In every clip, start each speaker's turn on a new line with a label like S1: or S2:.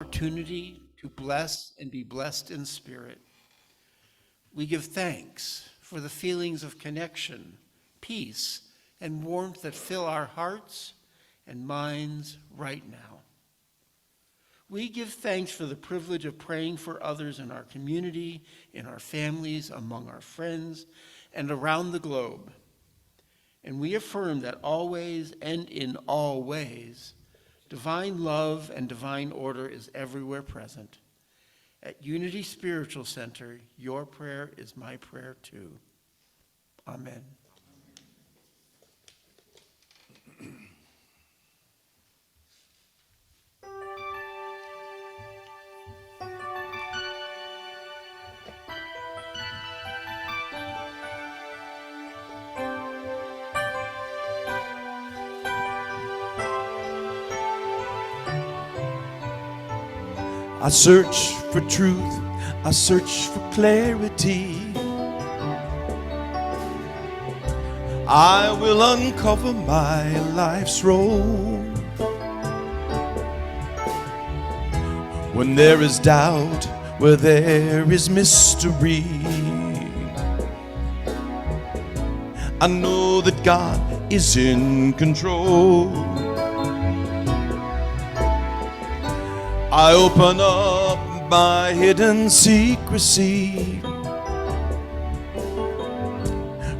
S1: Opportunity to bless and be blessed in spirit. We give thanks for the feelings of connection, peace, and warmth that fill our hearts and minds right now. We give thanks for the privilege of praying for others in our community, in our families, among our friends, and around the globe. And we affirm that always and in all ways, divine love and divine order is everywhere present. At Unity Spiritual Center, your prayer is my prayer too. Amen.
S2: I search for truth, I search for clarity. I will uncover my life's road. When there is doubt, where there is mystery, I know that God is in control. I open up my hidden secrecy,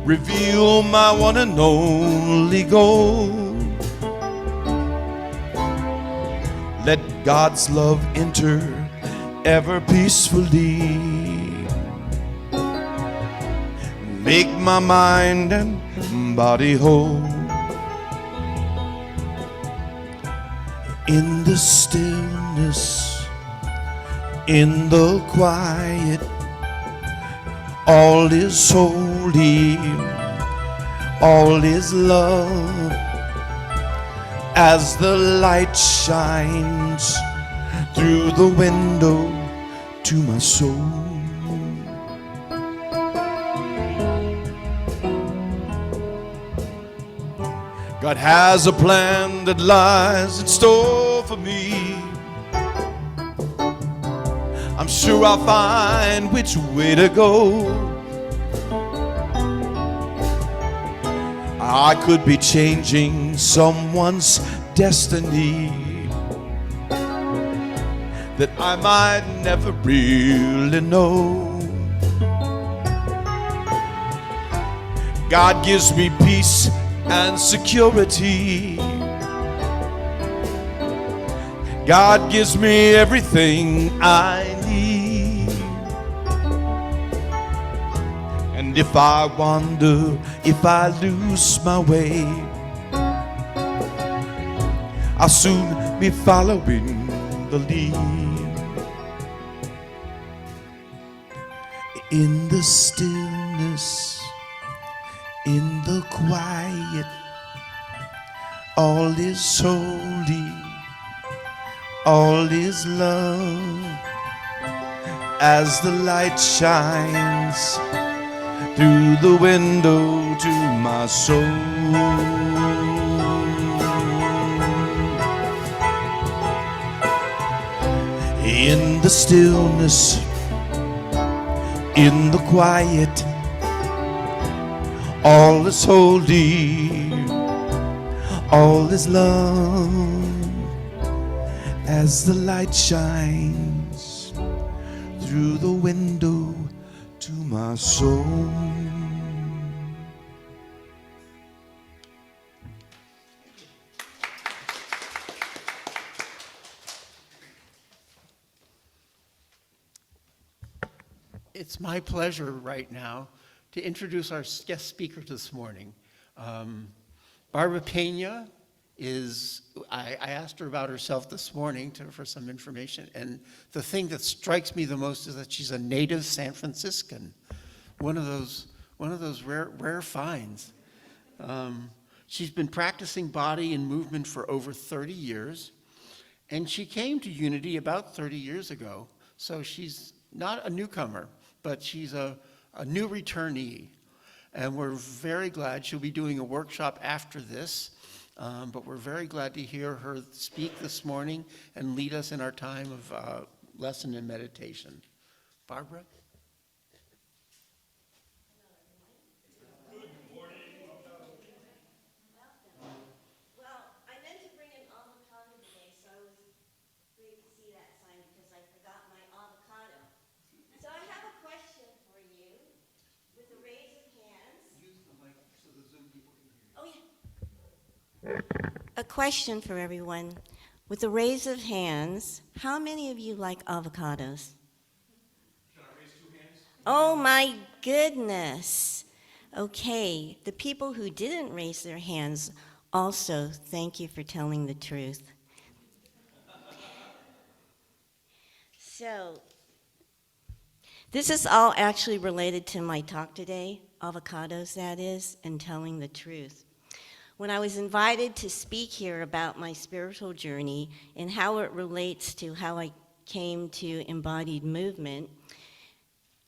S2: reveal my one and only goal. Let God's love enter ever peacefully, make my mind and body whole. In the stillness, in the quiet, all is holy, all is love. As the light shines through the window to my soul. God has a plan that lies in store for me. I'm sure I'll find which way to go. I could be changing someone's destiny that I might never really know. God gives me peace and security. God gives me everything I need. And if I wander, if I lose my way, I'll soon be following the lead. In the stillness, in the quiet, all is holy, all is love. As the light shines through the window to my soul. In the stillness, in the quiet, all is holy, all is love. As the light shines through the window to my soul.
S1: It's my pleasure right now to introduce our guest speaker this morning. Barbara Pena is, I asked her about herself this morning for some information, and the thing that strikes me the most is that she's a native San Franciscan, one of those rare finds. She's been practicing body and movement for over 30 years, and she came to Unity about 30 years ago, so she's not a newcomer, but she's a new returnee. And we're very glad she'll be doing a workshop after this But we're very glad to hear her speak this morning and lead us in our time of lesson and meditation. Barbara?
S3: Well, I meant to bring an avocado today, so I was great to see that sign because I forgot my avocado. So I have a question for you with a raise of hands.
S1: Use the mic so the Zoom people can hear you.
S3: Oh, yeah. A question for everyone. With a raise of hands, how many of you like avocados?
S2: Can I raise 2 hands?
S3: Oh my goodness. Okay, the people who didn't raise their hands also, thank you for telling the truth. So, this is all actually related to my talk today, avocados that is, and telling the truth. When I was invited to speak here about my spiritual journey and how it relates to how I came to embodied movement,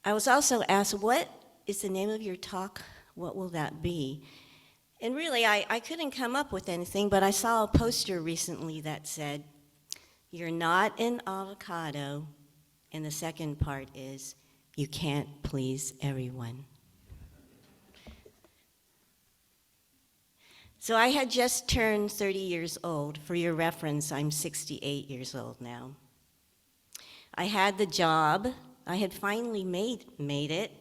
S3: I was also asked, what is the name of your talk? What will that be? And really, I couldn't come up with anything, but I saw a poster recently that said, "You're not an avocado," and the second part is, "You can't please everyone." So I had just turned 30 years old. For your reference, I'm 68 years old now. I had the job. I had finally made it.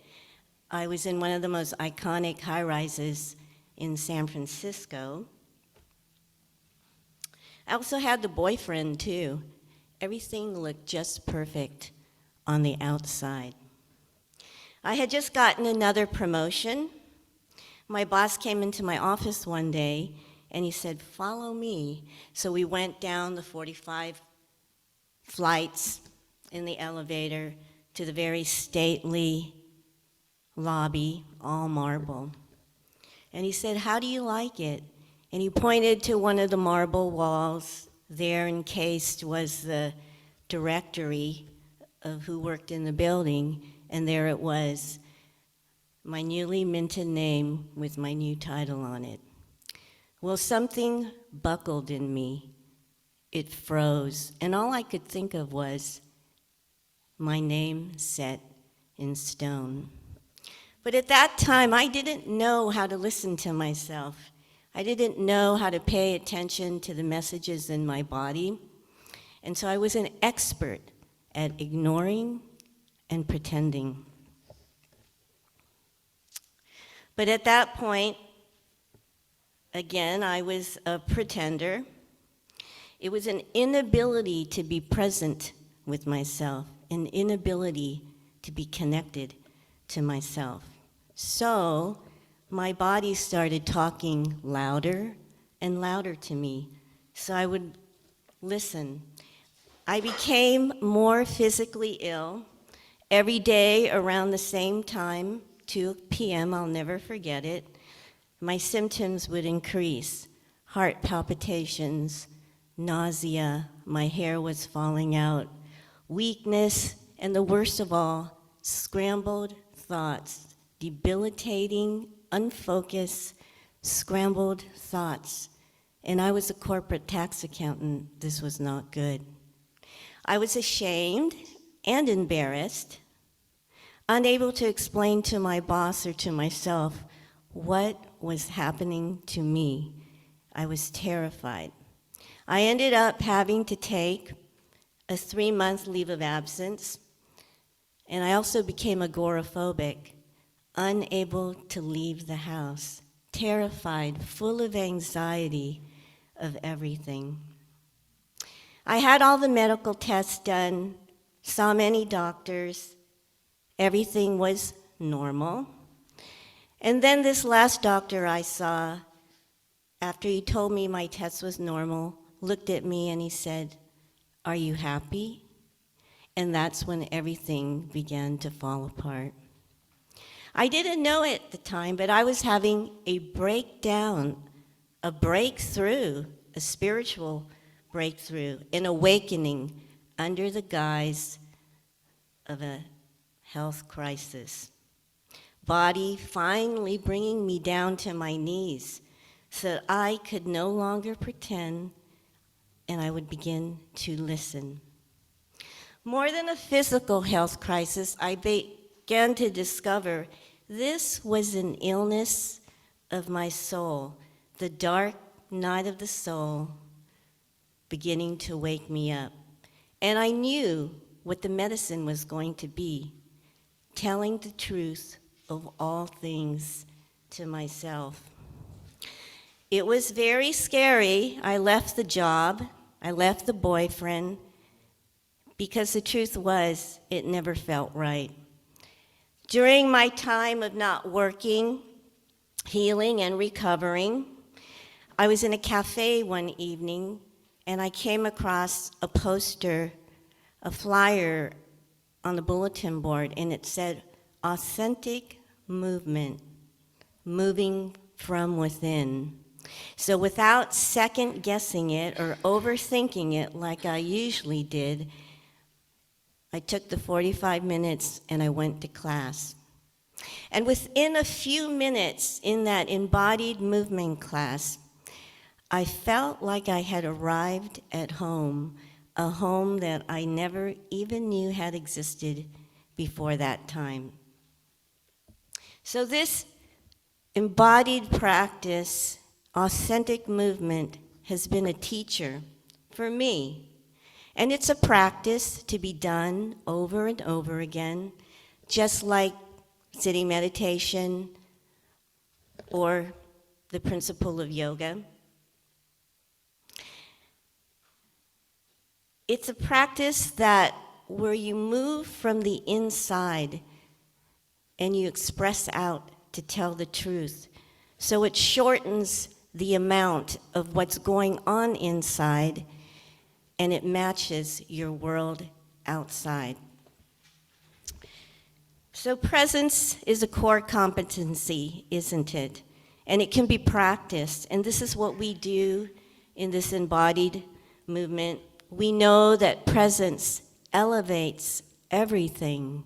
S3: I was in one of the most iconic high-rises in San Francisco. I also had the boyfriend, too. Everything looked just perfect on the outside. I had just gotten another promotion. My boss came into my office one day, and he said, "Follow me." So we went down the 45 flights in the elevator to the very stately lobby, all marble. And he said, "How do you like it?" And he pointed to one of the marble walls. There encased was the directory of who worked in the building, and there it was, my newly minted name with my new title on it. Well, something buckled in me. It froze, and all I could think of was my name set in stone. But at that time, I didn't know how to listen to myself. I didn't know how to pay attention to the messages in my body. And so I was an expert at ignoring and pretending. But at that point, again, I was a pretender. It was an inability to be present with myself, an inability to be connected to myself. So my body started talking louder and louder to me, so I would listen. I became more physically ill. Every day around the same time, 2 p.m., I'll never forget it, my symptoms would increase. Heart palpitations, nausea, my hair was falling out, weakness, and the worst of all, scrambled thoughts, debilitating, unfocused, scrambled thoughts. And I was a corporate tax accountant. This was not good. I was ashamed and embarrassed, unable to explain to my boss or to myself what was happening to me. I was terrified. I ended up having to take a 3-month leave of absence, and I also became agoraphobic, unable to leave the house, terrified, full of anxiety of everything. I had all the medical tests done, saw many doctors. Everything was normal. And then this last doctor I saw, after he told me my test was normal, looked at me and he said, "Are you happy?" And that's when everything began to fall apart. I didn't know it at the time, but I was having a breakdown, a breakthrough, a spiritual breakthrough, an awakening under the guise of a health crisis. Body finally bringing me down to my knees so that I could no longer pretend, and I would begin to listen. More than a physical health crisis, I began to discover this was an illness of my soul, the dark night of the soul beginning to wake me up. And I knew what the medicine was going to be, telling the truth of all things to myself. It was very scary. I left the job, I left the boyfriend, because the truth was, it never felt right. During my time of not working, healing, and recovering, I was in a cafe one evening, and I came across a poster, a flyer on the bulletin board, and it said, "Authentic movement, moving from within." So without second guessing it or overthinking it like I usually did, I took the 45 minutes and I went to class. And within a few minutes in that embodied movement class, I felt like I had arrived at home, a home that I never even knew had existed before that time. So this embodied practice, authentic movement, has been a teacher for me. And it's a practice to be done over and over again, just like sitting meditation or the principle of yoga. It's a practice that where you move from the inside and you express out to tell the truth. So it shortens the amount of what's going on inside, and it matches your world outside. So presence is a core competency, isn't it? And it can be practiced, and this is what we do in this embodied movement. We know that presence elevates everything.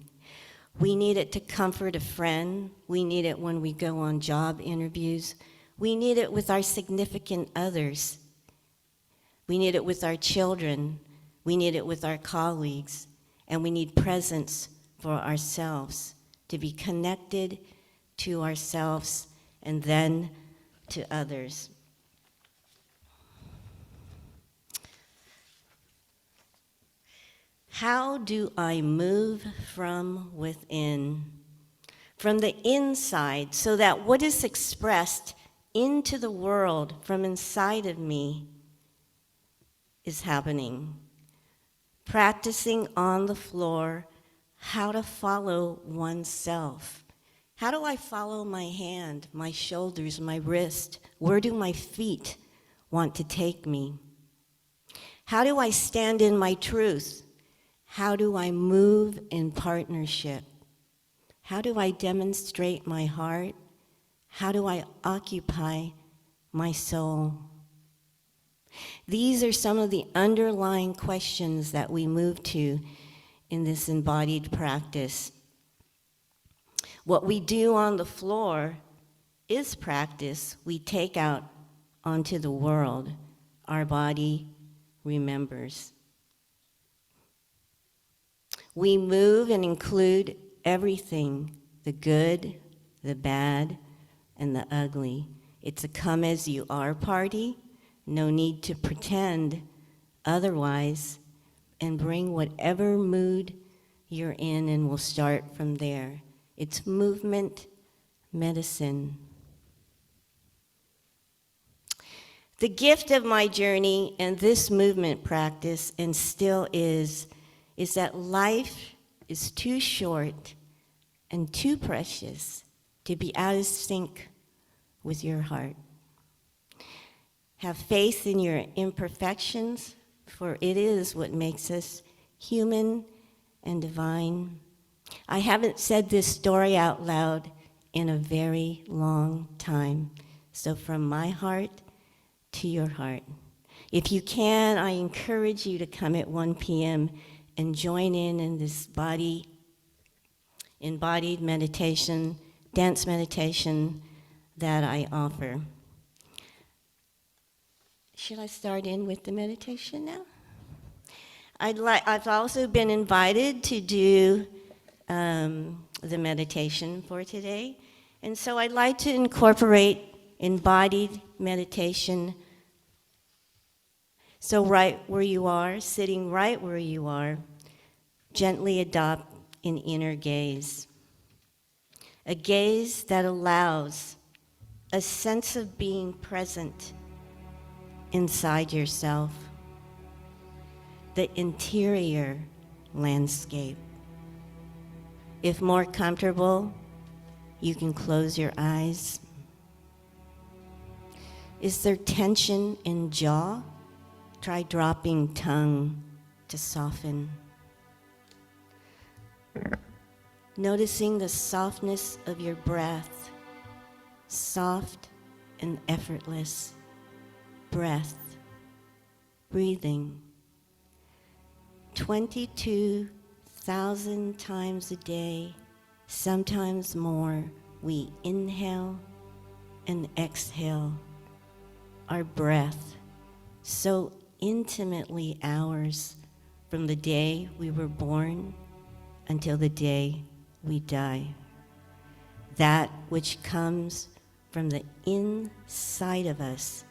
S3: We need it to comfort a friend. We need it when we go on job interviews. We need it with our significant others. We need it with our children. We need it with our colleagues. And we need presence for ourselves, to be connected to ourselves and then to others. How do I move from within, from the inside, so that what is expressed into the world from inside of me is happening? Practicing on the floor how to follow oneself. How do I follow my hand, my shoulders, my wrist? Where do my feet want to take me? How do I stand in my truth? How do I move in partnership? How do I demonstrate my heart? How do I occupy my soul? These are some of the underlying questions that we move to in this embodied practice. What we do on the floor is practice we take out onto the world. Our body remembers. We move and include everything, the good, the bad, and the ugly. It's a come as you are party. No need to pretend otherwise, and bring whatever mood you're in, and we'll start from there. It's movement medicine. The gift of my journey and this movement practice, and still is that life is too short and too precious to be out of sync with your heart. Have faith in your imperfections, for it is what makes us human and divine. I haven't said this story out loud in a very long time. So from my heart to your heart. If you can, I encourage you to come at 1 p.m. and join in this embodied meditation, dance meditation that I offer. Should I start in with the meditation now? I've also been invited to do the meditation for today. And so I'd like to incorporate embodied meditation. So right where you are, sitting right where you are, gently adopt an inner gaze. A gaze that allows a sense of being present inside yourself, the interior landscape. If more comfortable, you can close your eyes. Is there tension in jaw? Try dropping tongue to soften. Noticing the softness of your breath, soft and effortless breath, breathing. 22,000 times a day, sometimes more, we inhale and exhale our breath, so intimately ours from the day we were born until the day we die. That which comes from the inside of us,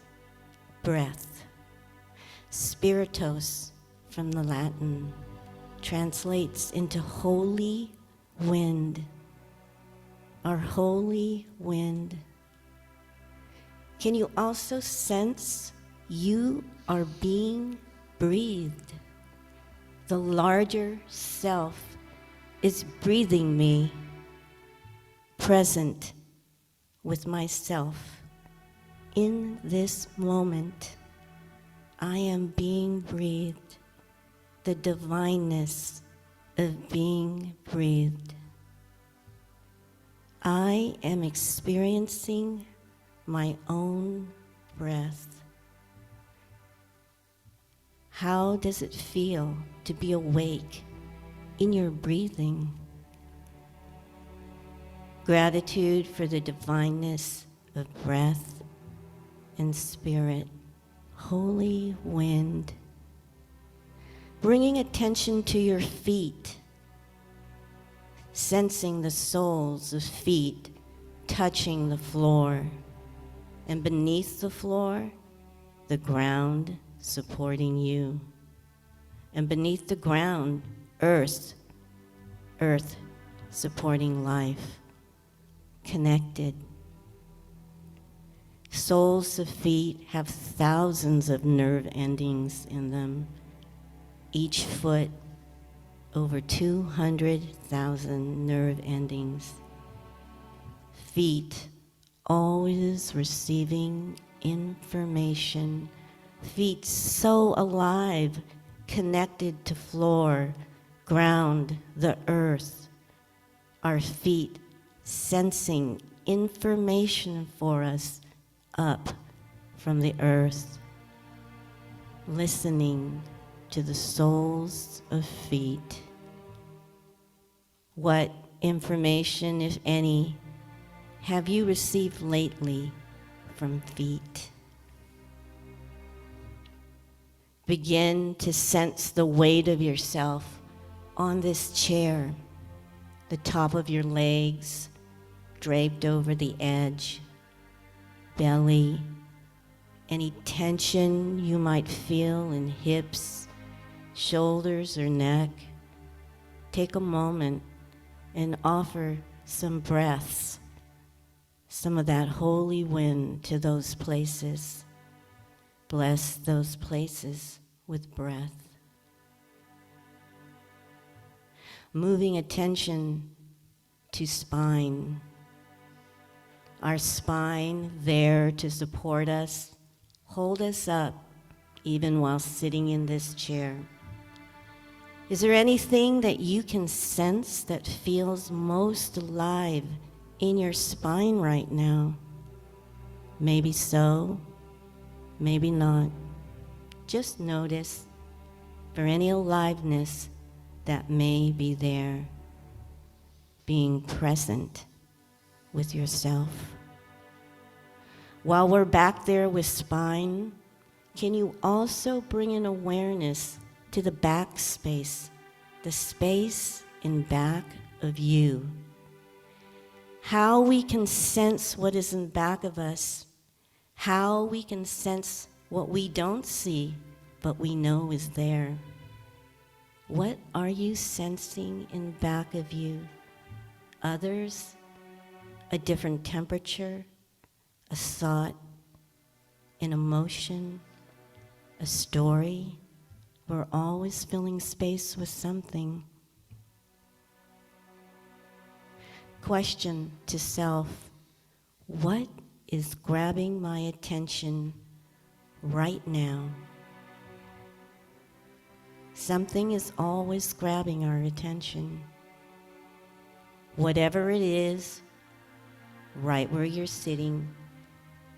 S3: breath. Spiritus, from the Latin, translates into holy wind. Our holy wind. Can you also sense you are being breathed? The larger self is breathing me, present with myself. In this moment, I am being breathed, the divineness of being breathed. I am experiencing my own breath. How does it feel to be awake in your breathing? Gratitude for the divineness of breath and spirit. Holy wind. Bringing attention to your feet, sensing the soles of feet touching the floor, and beneath the floor, the ground supporting you, and beneath the ground, earth supporting life, connected. Soles of feet have thousands of nerve endings in them. Each foot, over 200,000 nerve endings. Feet, always receiving information. Feet so alive, connected to floor, ground, the earth. Our feet sensing information for us up from the earth, listening to the soles of feet. What information, if any, have you received lately from feet? Begin to sense the weight of yourself on this chair, the top of your legs draped over the edge, belly, any tension you might feel in hips, shoulders, or neck. Take a moment and offer some breaths, some of that holy wind to those places. Bless those places with breath. Moving attention to spine. Our spine there to support us, hold us up, even while sitting in this chair. Is there anything that you can sense that feels most alive in your spine right now? Maybe so, maybe not. Just notice for any aliveness that may be there, being present with yourself. While we're back there with spine, can you also bring an awareness to the back space, the space in back of you? How we can sense what is in back of us, how we can sense what we don't see, but we know is there. What are you sensing in back of you? Others? A different temperature? A thought? An emotion? A story? We're always filling space with something. Question to self, what is grabbing my attention right now? Something is always grabbing our attention. Whatever it is, right where you're sitting,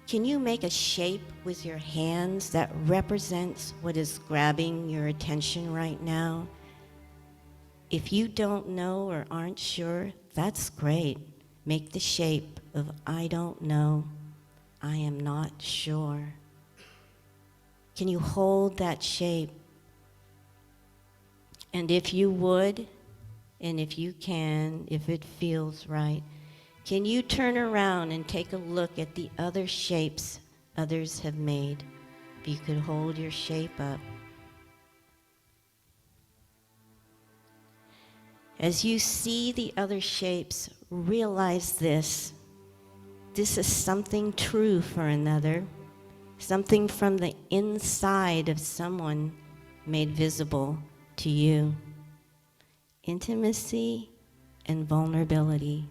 S3: can you make a shape with your hands that represents what is grabbing your attention right now? If you don't know or aren't sure, that's great. Make the shape of I don't know, I am not sure. Can you hold that shape? And if you would, and if you can, if it feels right, can you turn around and take a look at the other shapes others have made? If you could hold your shape up. As you see the other shapes, realize this. This is something true for another, something from the inside of someone made visible to you. Intimacy and vulnerability.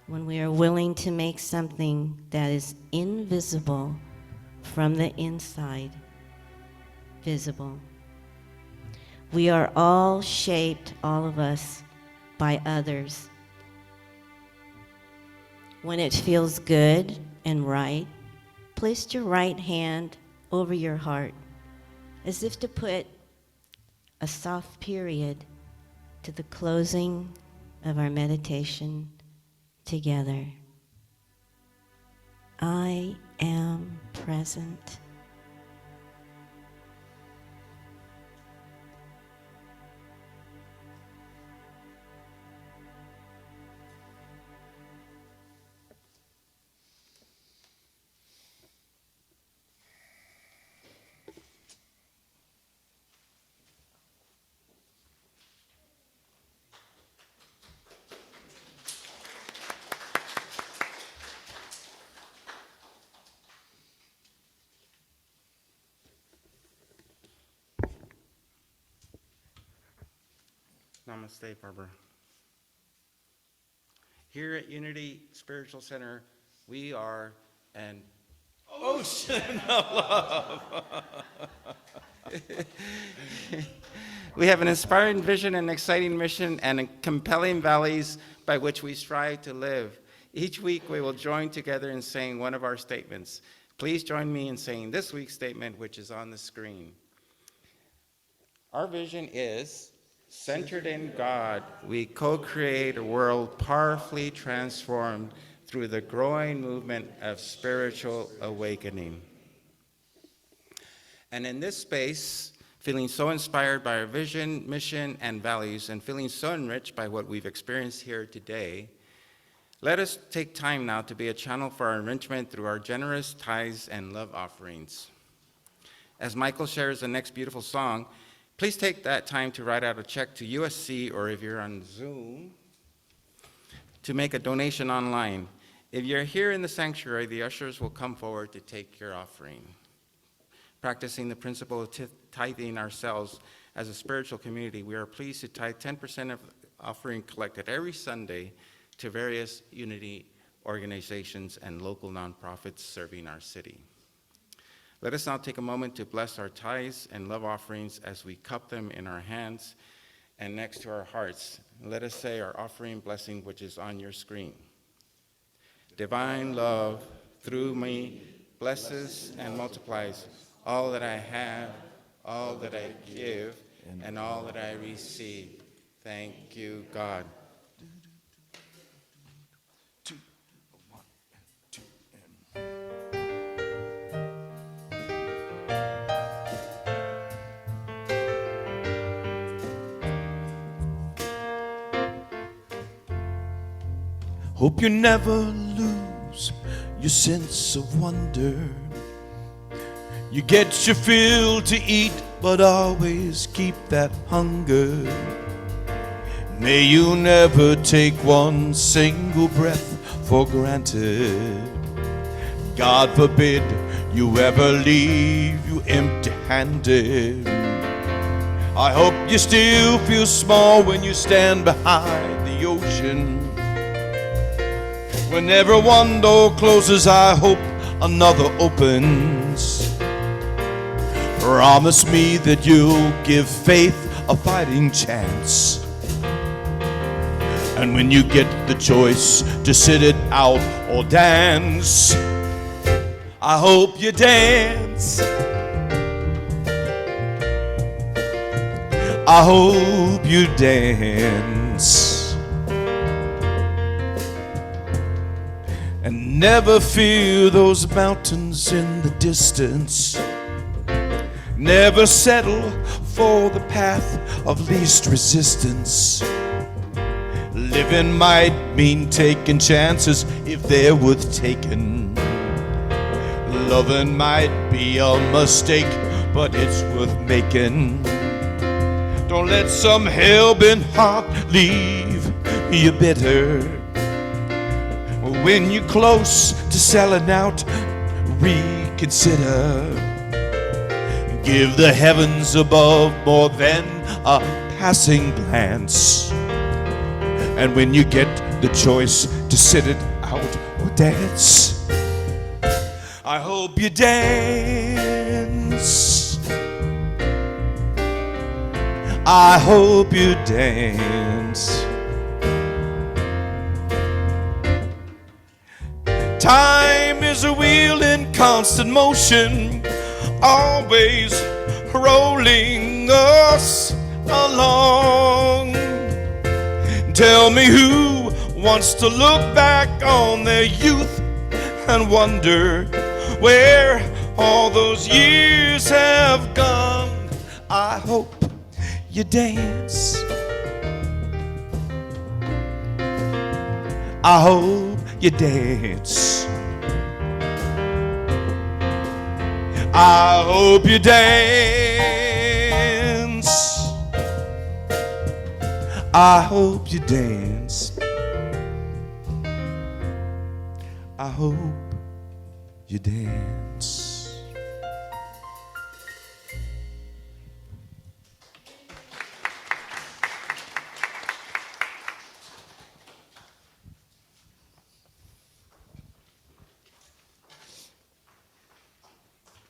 S3: When we are willing to make something that is invisible from the inside visible. We are all shaped, all of us, by others. When it feels good and right, place your right hand over your heart, as if to put a soft period to the closing of our meditation together. I am present.
S4: Namaste, Barbara. Here at Unity Spiritual Center, we are an ocean of love. We have an inspiring vision, an exciting mission, and compelling values by which we strive to live. Each week, we will join together in saying one of our statements. Please join me in saying this week's statement, which is on the screen. Our vision is, centered in God, we co-create a world powerfully transformed through the growing movement of spiritual awakening. And in this space, feeling so inspired by our vision, mission, and values, and feeling so enriched by what we've experienced here today, let us take time now to be a channel for our enrichment through our generous tithes and love offerings. As Michael shares the next beautiful song, please take that time to write out a check to USC, or if you're on Zoom, to make a donation online. If you're here in the sanctuary, the ushers will come forward to take your offering. Practicing the principle of tithing ourselves as a spiritual community, we are pleased to tithe 10% of the offering collected every Sunday to various Unity organizations and local nonprofits serving our city. Let us now take a moment to bless our tithes and love offerings as we cup them in our hands and next to our hearts. Let us say our offering blessing, which is on your screen. Divine love, through me, blesses and multiplies all that I have, all that I give, and all that I receive. Thank you, God.
S2: Hope you never lose your sense of wonder. You get your fill to eat, but always keep that hunger. May you never take one single breath for granted. God forbid you ever leave you empty-handed. I hope you still feel small when you stand behind the ocean. Whenever one door closes, I hope another opens. Promise me that you'll give faith a fighting chance. And when you get the choice to sit it out or dance, I hope you dance. I hope you dance. And never fear those mountains in the distance. Never settle for the path of least resistance. Living might mean taking chances if they're worth taking. Loving might be a mistake, but it's worth making. Don't let some hell-bent heart leave you bitter. When you're close to selling out, reconsider. Give the heavens above more than a passing glance. And when you get the choice to sit it out or dance, I hope you dance. I hope you dance. Time is a wheel in constant motion, always rolling us along. Tell me who wants to look back on their youth and wonder where all those years have gone. I hope you dance. I hope you dance. I hope you dance. I hope you dance. I hope you dance.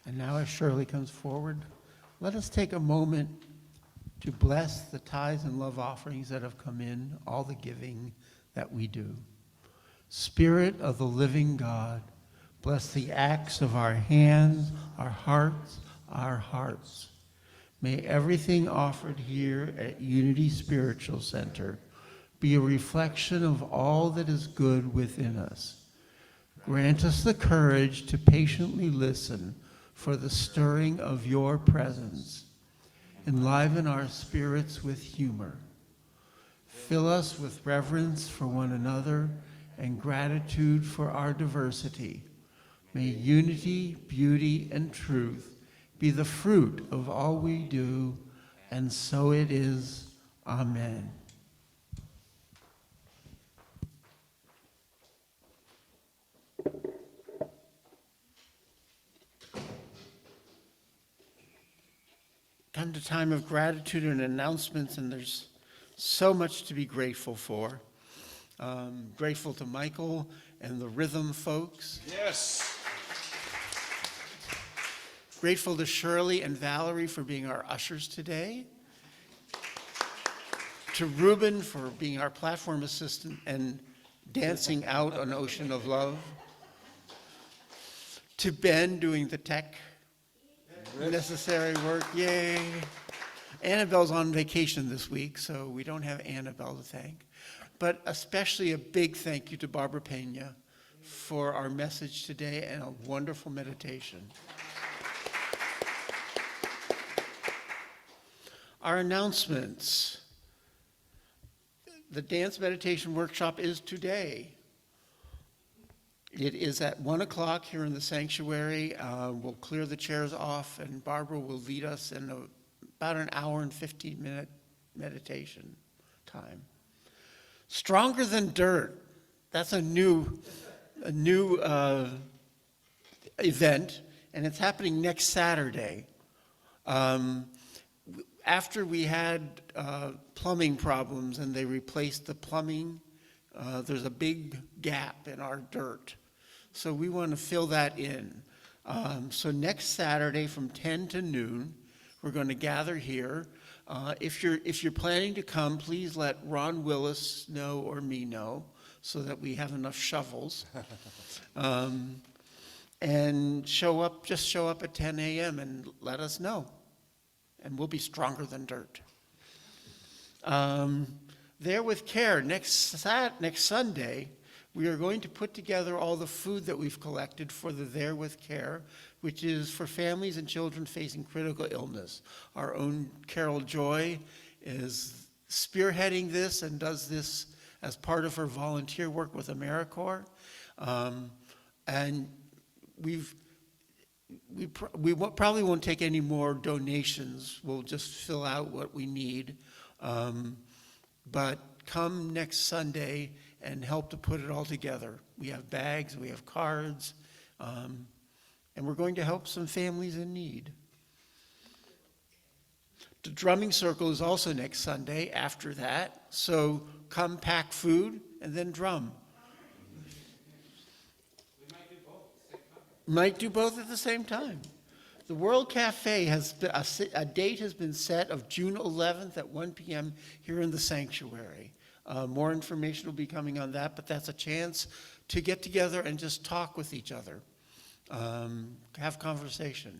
S1: And now as Shirley comes forward, let us take a moment to bless the tithes and love offerings that have come in, all the giving that we do. Spirit of the living God, bless the acts of our hands, our hearts. May everything offered here at Unity Spiritual Center be a reflection of all that is good within us. Grant us the courage to patiently listen for the stirring of your presence. Enliven our spirits with humor. Fill us with reverence for one another and gratitude for our diversity. May unity, beauty, and truth be the fruit of all we do, and so it is. Amen. Come to time of gratitude and announcements, and there's so much to be grateful for. Grateful to Michael and the rhythm folks.
S2: Yes.
S1: Grateful to Shirley and Valerie for being our ushers today. To Ruben for being our platform assistant and dancing out an ocean of love. To Ben doing the tech necessary work, yay. Annabelle's on vacation this week, so we don't have Annabelle to thank. But especially a big thank you to Barbara Pena for our message today and a wonderful meditation. Our announcements. The dance meditation workshop is today. It is at 1 o'clock here in the sanctuary. We'll clear the chairs off, and Barbara will lead us in about an hour and 15-minute meditation time. Stronger Than Dirt. That's a new event, and it's happening next Saturday. After we had plumbing problems and they replaced the plumbing, there's a big gap in our dirt. So we want to fill that in. So next Saturday from 10 to noon, we're going to gather here. If you're planning to come, please let Ron Willis know or me know so that we have enough shovels. And just show up at 10 a.m. and let us know. And we'll be stronger than dirt. There with Care, next Sunday, we are going to put together all the food that we've collected for the There with Care, which is for families and children facing critical illness. Our own Carol Joy is spearheading this and does this as part of her volunteer work with AmeriCorps. And we probably won't take any more donations. We'll just fill out what we need. But come next Sunday and help to put it all together. We have bags, we have cards, and we're going to help some families in need. The drumming circle is also next Sunday after that, so come pack food and then drum.
S4: We might do both at the same time.
S1: Might do both at the same time. The World Cafe a date has been set of June 11th at 1 p.m. here in the sanctuary. More information will be coming on that, but that's a chance to get together and just talk with each other, have conversation.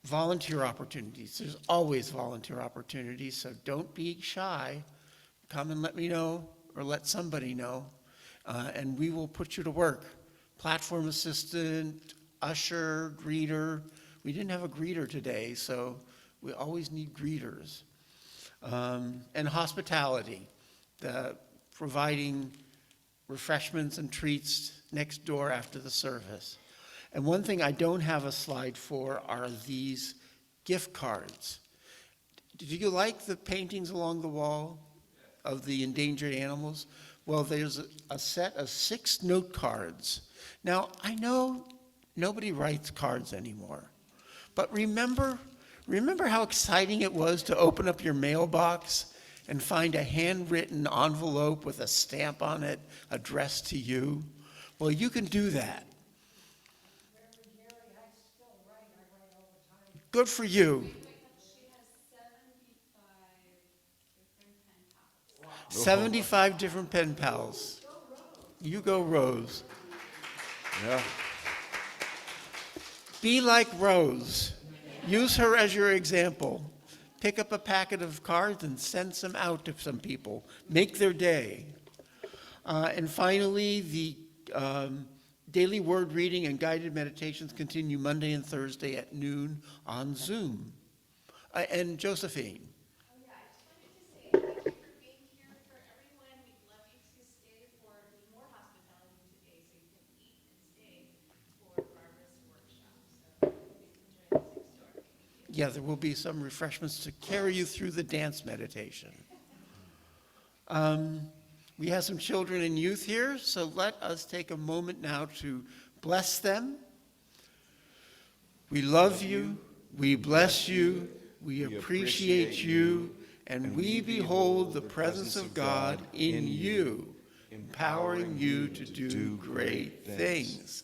S1: Volunteer opportunities. There's always volunteer opportunities, so don't be shy. Come and let me know or let somebody know, and we will put you to work. Platform assistant, usher, greeter. We didn't have a greeter today, so we always need greeters. And hospitality, providing refreshments and treats next door after the service. And one thing I don't have a slide for are these gift cards. Did you like the paintings along the wall of the endangered animals? Well, there's a set of 6 note cards. Now, I know nobody writes cards anymore, but remember how exciting it was to open up your mailbox and find a handwritten envelope with a stamp on it addressed to you? Well, you can do that. Good for you.
S5: She has 75 different pen pals.
S1: 75 different pen pals. You go, Rose.
S2: Yeah.
S1: Be like Rose. Use her as your example. Pick up a packet of cards and send some out to some people. Make their day. And finally, the daily word reading and guided meditations continue Monday and Thursday at noon on Zoom. And Josephine.
S5: Oh yeah, I just wanted to say thank you for being here for everyone. We'd love you to stay for more hospitality today so you can eat and stay for Barbara's workshop. So please enjoy this next door. Thank you.
S1: Yeah, there will be some refreshments to carry you through the dance meditation. We have some children and youth here, so let us take a moment now to bless them. We love you, we bless you, we appreciate you, and we behold the presence of God in you, empowering you to do great things.